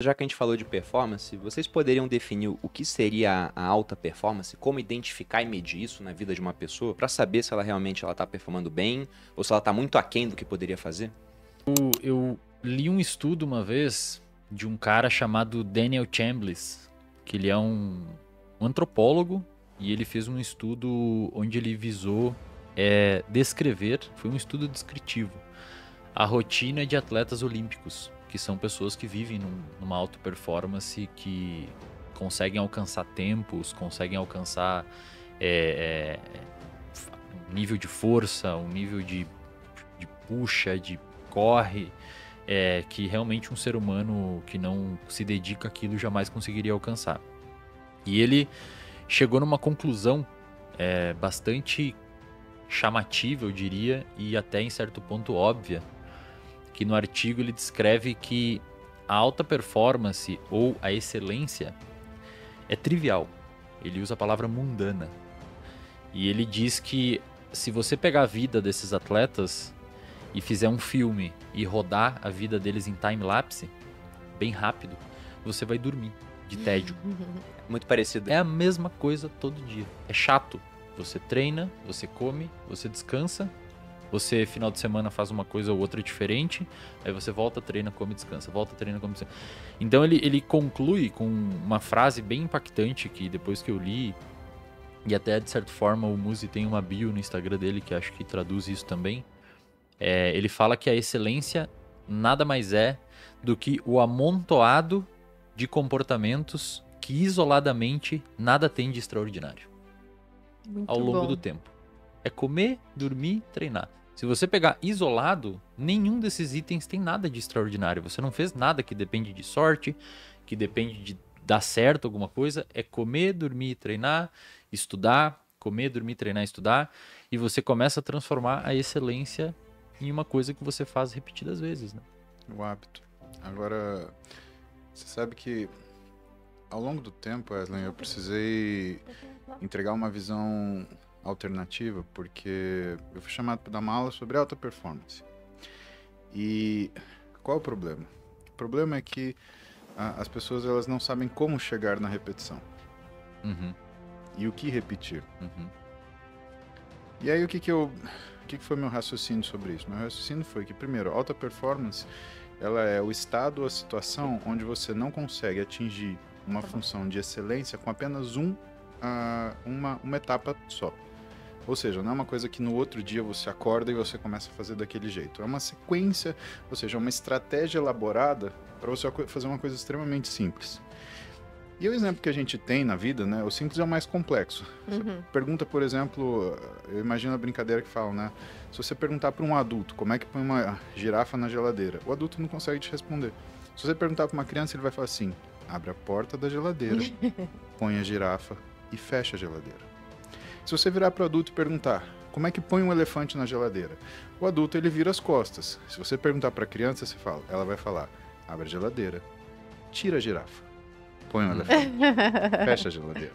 Já que a gente falou de performance, vocês poderiam definir o que seria a alta performance, como identificar e medir isso na vida de uma pessoa, para saber se ela realmente está performando bem ou se ela está muito aquém do que poderia fazer? Eu li um estudo uma vez de um cara chamado Daniel Chambliss, que ele é um antropólogo, e ele fez um estudo onde ele visou descrever, foi um estudo descritivo, a rotina de atletas olímpicos, que são pessoas que vivem numa alta performance, que conseguem alcançar tempos, conseguem alcançar um nível de força, um nível de puxa, de corre, que realmente um ser humano que não se dedica àquilo jamais conseguiria alcançar. E ele chegou numa conclusão bastante chamativa, eu diria, e até em certo ponto óbvia, que no artigo ele descreve que a alta performance ou a excelência é trivial. Ele usa a palavra mundana. E ele diz que se você pegar a vida desses atletas e fizer um filme e rodar a vida deles em time-lapse, bem rápido, você vai dormir de tédio. Muito parecido. É a mesma coisa todo dia. É chato. Você treina, você come, você descansa, você final de semana faz uma coisa ou outra diferente, aí você volta, treina, come, descansa, volta, treina, come, descansa. Então ele conclui com uma frase bem impactante que depois que eu li, e até de certa forma o Muzi tem uma bio no Instagram dele que acho que traduz isso também. Ele fala que a excelência nada mais é do que o amontoado de comportamentos que isoladamente nada tem de extraordinário ao longo do tempo. É comer, dormir, treinar. Se você pegar isolado, nenhum desses itens tem nada de extraordinário. Você não fez nada que depende de sorte, que depende de dar certo alguma coisa. É comer, dormir, treinar, estudar, comer, dormir, treinar, estudar. E você começa a transformar a excelência em uma coisa que você faz repetidas vezes, né? O hábito. Agora, você sabe que ao longo do tempo, Wesley, eu precisei entregar uma visão alternativa, porque eu fui chamado para dar uma aula sobre alta performance. E qual é o problema? O problema é que as pessoas elas não sabem como chegar na repetição. Uhum. E o que repetir. Uhum. E aí o que foi meu raciocínio sobre isso? Meu raciocínio foi que, primeiro, alta performance ela é o estado ou a situação onde você não consegue atingir uma função de excelência com apenas uma etapa só. Ou seja, não é uma coisa que no outro dia você acorda e você começa a fazer daquele jeito. É uma sequência, ou seja, uma estratégia elaborada para você fazer uma coisa extremamente simples. E o exemplo que a gente tem na vida, né? O simples é o mais complexo. Você pergunta, por exemplo, eu imagino a brincadeira que falam, né? Se você perguntar para um adulto como é que põe uma girafa na geladeira, o adulto não consegue te responder. Se você perguntar para uma criança, ele vai falar assim: abre a porta da geladeira, põe a girafa e fecha a geladeira. Se você virar para o adulto e perguntar como é que põe um elefante na geladeira, o adulto ele vira as costas. Se você perguntar para a criança, ela vai falar: abre a geladeira, tira a girafa, põe um elefante, fecha a geladeira.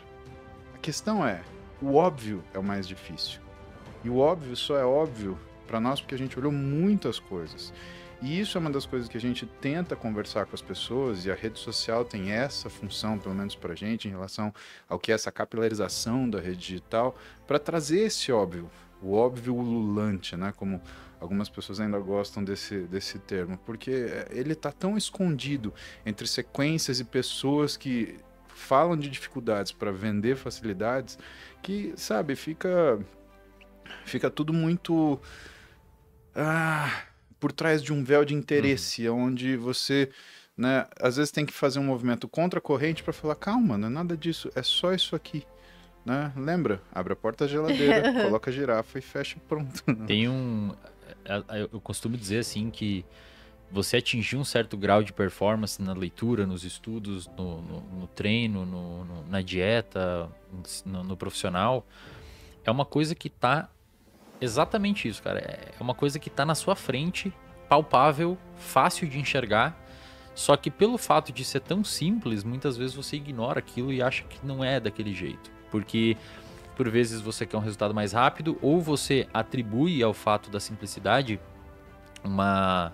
A questão é, o óbvio é o mais difícil. E o óbvio só é óbvio para nós porque a gente olhou muitas coisas. E isso é uma das coisas que a gente tenta conversar com as pessoas, e a rede social tem essa função, pelo menos pra gente, em relação ao que é essa capilarização da rede digital, para trazer esse óbvio, o óbvio ululante, né? Como algumas pessoas ainda gostam desse termo, porque ele tá tão escondido entre sequências e pessoas que falam de dificuldades para vender facilidades, que, sabe, fica tudo muito... por trás de um véu de interesse, onde você, né, às vezes tem que fazer um movimento contra a corrente para falar: calma, não é nada disso, é só isso aqui, né? Lembra? Abre a porta da geladeira, coloca a girafa e fecha, pronto. Tem eu costumo dizer assim que você atingir um certo grau de performance na leitura, nos estudos, no treino, na dieta, no profissional, é uma coisa que tá exatamente isso, cara. É uma coisa que tá na sua frente, palpável, fácil de enxergar, só que pelo fato de ser tão simples, muitas vezes você ignora aquilo e acha que não é daquele jeito. Porque, por vezes, você quer um resultado mais rápido, ou você atribui ao fato da simplicidade uma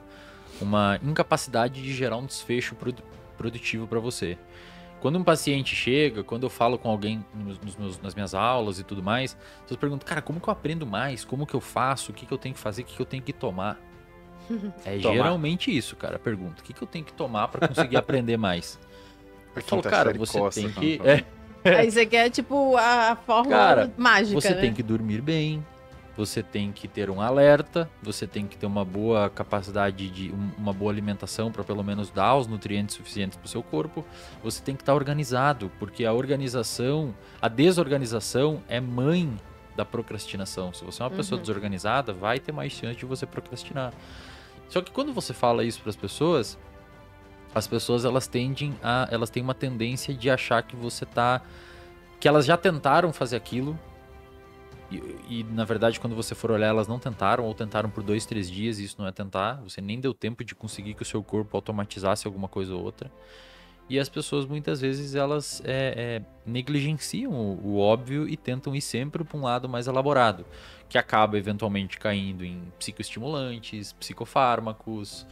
incapacidade de gerar um desfecho produtivo para você. Quando um paciente chega, quando eu falo com alguém nas minhas aulas e tudo mais, as pessoas perguntam, cara, como que eu aprendo mais? Como que eu faço? O que que eu tenho que fazer? O que que eu tenho que tomar? Geralmente isso, cara, a pergunta. O que que eu tenho que tomar para conseguir aprender mais? Eu falo, cara, você tem que... Aí você quer, tipo, a fórmula cara, mágica, você né? tem que dormir bem, você tem que ter um alerta, você tem que ter uma boa capacidade de uma boa alimentação para pelo menos dar os nutrientes suficientes para o seu corpo. Você tem que estar organizado, porque a desorganização é mãe da procrastinação. Se você é uma pessoa desorganizada, vai ter mais chance de você procrastinar. Só que quando você fala isso para as pessoas elas têm uma tendência de achar que que elas já tentaram fazer aquilo. E na verdade, quando você for olhar, elas não tentaram, ou tentaram por 2, 3 dias, e isso não é tentar. Você nem deu tempo de conseguir que o seu corpo automatizasse alguma coisa ou outra. E as pessoas, muitas vezes, elas negligenciam o óbvio e tentam ir sempre para um lado mais elaborado, que acaba eventualmente caindo em psicoestimulantes, psicofármacos,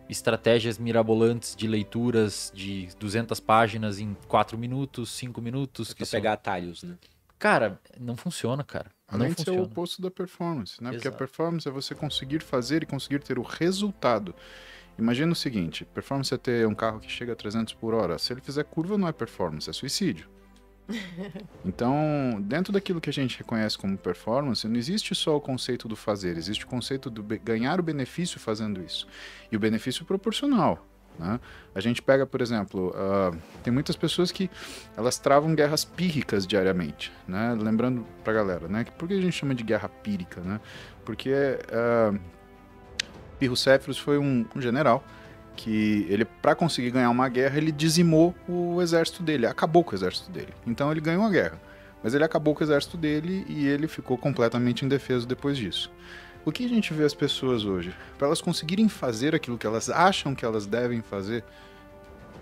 estratégias mirabolantes de leituras de 200 páginas em 4 minutos, 5 minutos. Pra pegar atalhos, né? Cara, não funciona, cara. Além Não de ser funciona. o oposto da performance, né? Porque a Exato. performance é você conseguir fazer e conseguir ter o resultado. Imagina o seguinte, performance é ter um carro que chega a 300 por hora. Se ele fizer curva, não é performance, é suicídio. Então, dentro daquilo que a gente reconhece como performance, não existe só o conceito do fazer, existe o conceito do ganhar o benefício fazendo isso. E o benefício proporcional. Né? A gente pega, por exemplo, tem muitas pessoas que elas travam guerras pírricas diariamente, né? Lembrando pra galera, né? Por que a gente chama de guerra pírrica, né? Porque Pirro Céfiros foi um general que ele, para conseguir ganhar uma guerra, ele dizimou o exército dele, acabou com o exército dele. Então ele ganhou a guerra, mas ele acabou com o exército dele e ele ficou completamente indefeso depois disso. O que a gente vê as pessoas hoje? Para elas conseguirem fazer aquilo que elas acham que elas devem fazer,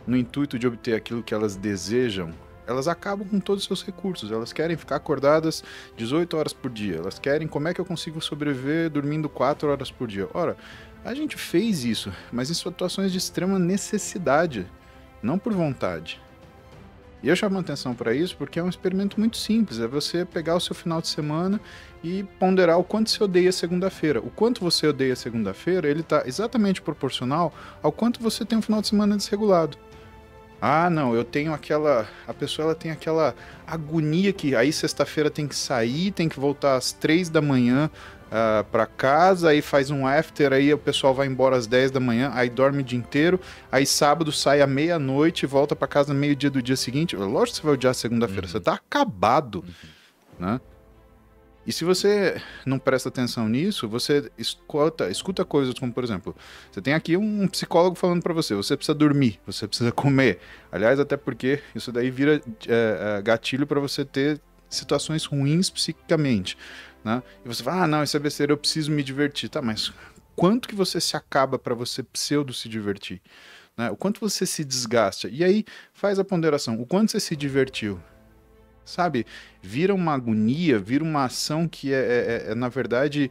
no intuito de obter aquilo que elas desejam, elas acabam com todos os seus recursos. Elas querem ficar acordadas 18 horas por dia. Elas querem, como é que eu consigo sobreviver dormindo 4 horas por dia? Ora, a gente fez isso, mas em situações de extrema necessidade, não por vontade. E eu chamo a atenção para isso porque é um experimento muito simples. É você pegar o seu final de semana e ponderar o quanto você odeia segunda-feira. O quanto você odeia segunda-feira, ele está exatamente proporcional ao quanto você tem um final de semana desregulado. Ah, não, eu tenho aquela... A pessoa ela tem aquela agonia que aí sexta-feira tem que sair, tem que voltar às 3 da manhã para casa, aí faz um after, aí o pessoal vai embora às 10 da manhã, aí dorme o dia inteiro, aí sábado sai à meia-noite e volta para casa no meio-dia do dia seguinte. Lógico que você vai odiar segunda-feira, você tá acabado, né? E se você não presta atenção nisso, você escuta coisas como, por exemplo, você tem aqui um psicólogo falando para você precisa dormir, você precisa comer. Aliás, até porque isso daí vira gatilho para você ter situações ruins psiquicamente, né? E você fala, não, isso é besteira, eu preciso me divertir. Tá, mas quanto que você se acaba para você pseudo se divertir? Né? O quanto você se desgasta? E aí faz a ponderação, o quanto você se divertiu? Sabe, vira uma agonia, vira uma ação que na verdade,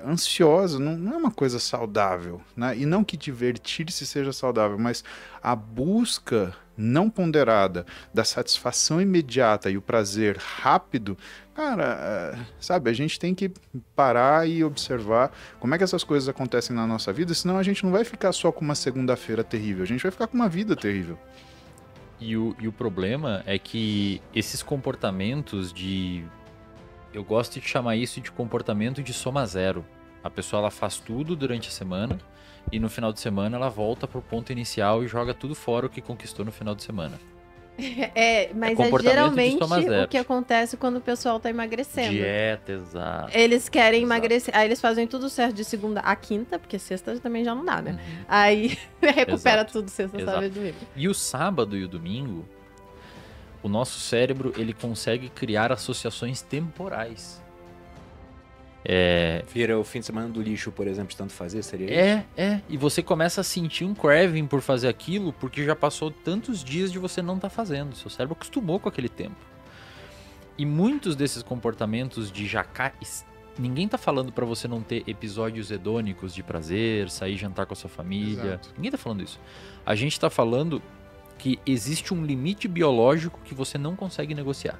ansiosa, não é uma coisa saudável, né? E não que divertir-se seja saudável, mas a busca não ponderada da satisfação imediata e o prazer rápido, cara, sabe, a gente tem que parar e observar como é que essas coisas acontecem na nossa vida, senão a gente não vai ficar só com uma segunda-feira terrível, a gente vai ficar com uma vida terrível. E o problema é que esses comportamentos eu gosto de chamar isso de comportamento de soma zero. A pessoa ela faz tudo durante a semana e no final de semana ela volta pro ponto inicial e joga tudo fora o que conquistou no final de semana. Mas comportamento de geralmente soma zero. o que acontece quando o pessoal tá emagrecendo. Dieta, exato. Eles querem Exato. emagrecer, aí eles fazem tudo certo de segunda a quinta, porque sexta também já não dá, né? Aí recupera Exato. tudo sexta, Exato. sábado e domingo. E o sábado e o domingo, o nosso cérebro ele consegue criar associações temporais. Vira o fim de semana do lixo, por exemplo, de tanto fazer, seria isso? E você começa a sentir um craving por fazer aquilo, porque já passou tantos dias de você não estar fazendo. Seu cérebro acostumou com aquele tempo. E muitos desses comportamentos de Ninguém tá falando pra você não ter episódios hedônicos de prazer, sair jantar com a sua família. Exato. Ninguém tá falando isso. A gente tá falando que existe um limite biológico que você não consegue negociar.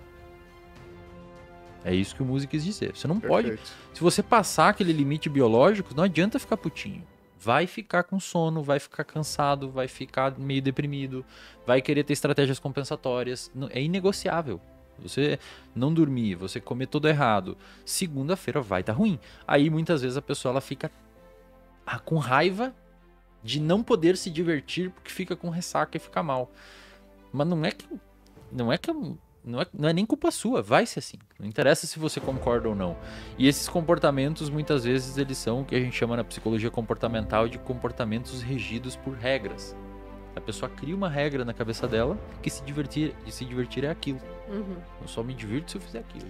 É isso que o músico quis dizer. Você não pode... Perfeito. Se você passar aquele limite biológico, não adianta ficar putinho. Vai ficar com sono, vai ficar cansado, vai ficar meio deprimido, vai querer ter estratégias compensatórias. É inegociável. Você não dormir, você comer tudo errado, segunda-feira vai estar ruim. Aí muitas vezes a pessoa ela fica com raiva de não poder se divertir porque fica com ressaca e fica mal. Mas não é nem culpa sua, vai ser assim. Não interessa se você concorda ou não. E esses comportamentos, muitas vezes, eles são o que a gente chama na psicologia comportamental de comportamentos regidos por regras. A pessoa cria uma regra na cabeça dela que se divertir é aquilo. Uhum. Eu só me divirto se eu fizer aquilo.